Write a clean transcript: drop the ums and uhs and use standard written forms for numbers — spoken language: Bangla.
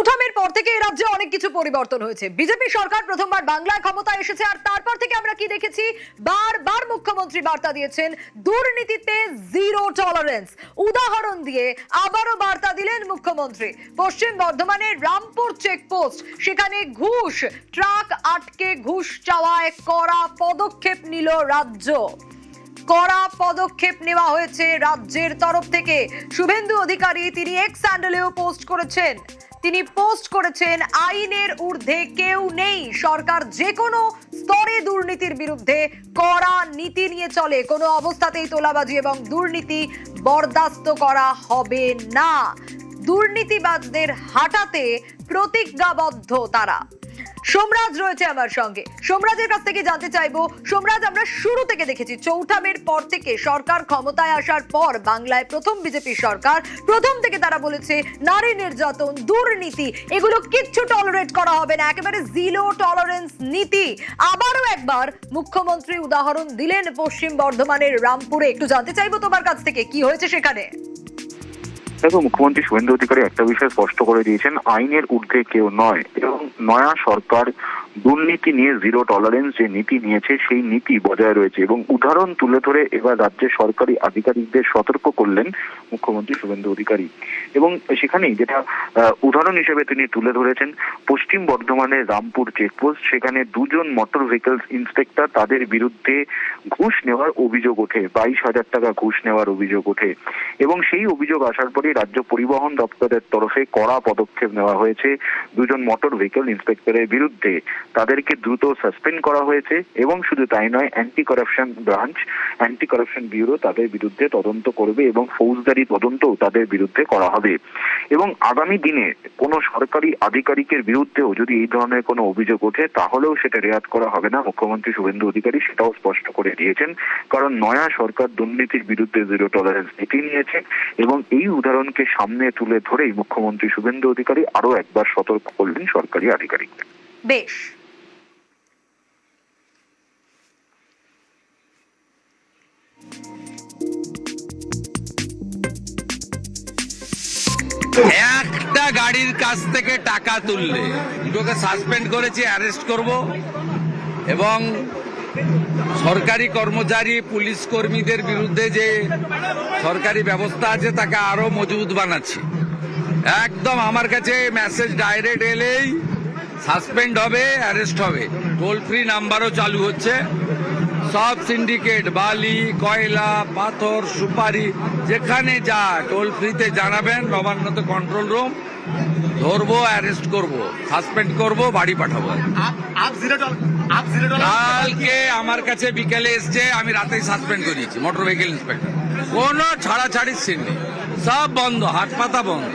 চৌঠা মের পর থেকে এই রাজ্যে অনেক কিছু পরিবর্তন হয়েছে। বিজেপি সরকার প্রথমবার বাংলায় ক্ষমতায় এসেছে, আর তারপর থেকে আমরা কি দেখেছি, বারবার মুখ্যমন্ত্রী বার্তা দিয়েছেন দুর্নীতিতে জিরো টলারেন্স। উদাহরণ দিয়ে আবারও বার্তা দিলেন মুখ্যমন্ত্রী। পশ্চিম বর্ধমানের রামপুর চেকপোস্ট, সেখানে ঘুষ, ট্রাক আটকে ঘুষ চাওয়ায় কড়া পদক্ষেপ নিল রাজ্য। কড়া পদক্ষেপ নেওয়া হয়েছে রাজ্যের তরফ থেকে। শুভেন্দু অধিকারী তিনি এক্স হ্যান্ডেলেও পোস্ট করেছেন। তিনি পোস্ট করেছেন, আইনের ঊর্ধ্বে কেউ নেই, সরকার যে কোনো স্তরে দুর্নীতির বিরুদ্ধে কড়া নীতি নিয়ে চলে, কোনো অবস্থাতেই তোলাবাজি এবং দুর্নীতি বরদাস্ত করা হবে না। দুর্নীতিবাজদের হাঁটাতে প্রতিজ্ঞাবদ্ধ তারা। সোমরাজ রয়েছে আমার সঙ্গে, সোমরাজের কাছ থেকে জানতে চাইবো। সোমরাজ, আমরা শুরু থেকে দেখেছি চৌঠা মের পর থেকে সরকার ক্ষমতায় আসার পর বাংলায় প্রথম বিজেপি সরকার, প্রথম থেকে তারা বলেছে নারী নির্যাতন, দুর্নীতি এগুলো কিচ্ছু টলারেট করা হবে না, একেবারে জিরো টলারেন্স নীতি। আবারও একবার মুখ্যমন্ত্রী উদাহরণ দিলেন পশ্চিম বর্ধমানের রামপুরে। একটু জানতে চাইবো তোমার কাছ থেকে কি হয়েছে সেখানে। দেখো, মুখ্যমন্ত্রী শুভেন্দু অধিকারী একটা বিষয় স্পষ্ট করে দিয়েছেন, আইনের ঊর্ধ্বে কেউ নয়, এবং নয়া সরকার দুর্নীতি নিয়ে জিরো টলারেন্স যে নীতি নিয়েছে সেই নীতি বজায় রয়েছে। এবং উদাহরণ তুলে ধরে এবার রাজ্যের সরকারি আধিকারিকদের সতর্ক করলেন মুখ্যমন্ত্রী শুভেন্দু অধিকারী। এবং সেখানেই যেটা উদাহরণ হিসেবে তিনি তুলে ধরেছেন, পশ্চিম বর্ধমানের রামপুর চেকপোস্ট, সেখানে দুজন মোটর ভেহিকলস ইন্সপেক্টর, তাদের বিরুদ্ধে ঘুষ নেওয়ার অভিযোগ ওঠে, 22,000 টাকা ঘুষ নেওয়ার অভিযোগ ওঠে। এবং সেই অভিযোগ আসার পরে রাজ্য পরিবহন দপ্তরের তরফে কড়া পদক্ষেপ নেওয়া হয়েছে দুজন মোটর ভেহিকল ইন্সপেক্টরের বিরুদ্ধে। তাদেরকে দ্রুত সাসপেন্ড করা হয়েছে, এবং শুধু তাই নয়, anti corruption branch, anti corruption bureau তাদের বিরুদ্ধে তদন্ত করবে এবং ফৌজদারি তদন্তও তাদের বিরুদ্ধে করা হবে। এবং আগামী দিনে কোনো সরকারি আধিকারিকের বিরুদ্ধেও যদি এই ধরনের কোনো অভিযোগ ওঠে, তাহলেও সেটা রেয়াত করা হবে না। মুখ্যমন্ত্রী শুভেন্দু অধিকারী সেটাও স্পষ্ট করে দিয়েছেন, কারণ নয়া সরকার দুর্নীতির বিরুদ্ধে জিরো টলারেন্স নীতি নিয়েছে। এবং এই উদাহরণকে সামনে তুলে ধরেই মুখ্যমন্ত্রী শুভেন্দু অধিকারী আরো একবার সতর্ক করলেন সরকারি আধিকারিকদের। বেশ, একটা গাড়ির কাছ থেকে টাকা তুললে দুটোকে সাসপেন্ড করেছি, অ্যারেস্ট করব। এবং সরকারি কর্মচারী, পুলিশ কর্মীদের বিরুদ্ধে যে সরকারি ব্যবস্থা আছে তাকে আরো মজবুত বানাচ্ছি। একদম আমার কাছে মেসেজ ডাইরেক্ট এলেই সাসপেন্ড হবে, অ্যারেস্ট হবে। টোল ফ্রি নাম্বারও চালু হচ্ছে। সব সিন্ডিকেট, বালি, কয়লা, পাথর, সুপারি, যেখানে যা টোল ফ্রিতে জানাবেন, নবান্নতে কন্ট্রোল রুম, ধরবো, অ্যারেস্ট করব, সাসপেন্ড করব, বাড়ি পাঠাবো। কালকে আমার কাছে বিকেলে এসছে, আমি রাতেই সাসপেন্ড করিয়েছি মোটর ভেহিকল ইন্সপেক্টর। কোনো ছাড়াছাড়ির সিন নেই, সব বন্ধ, হাত পাতা বন্ধ।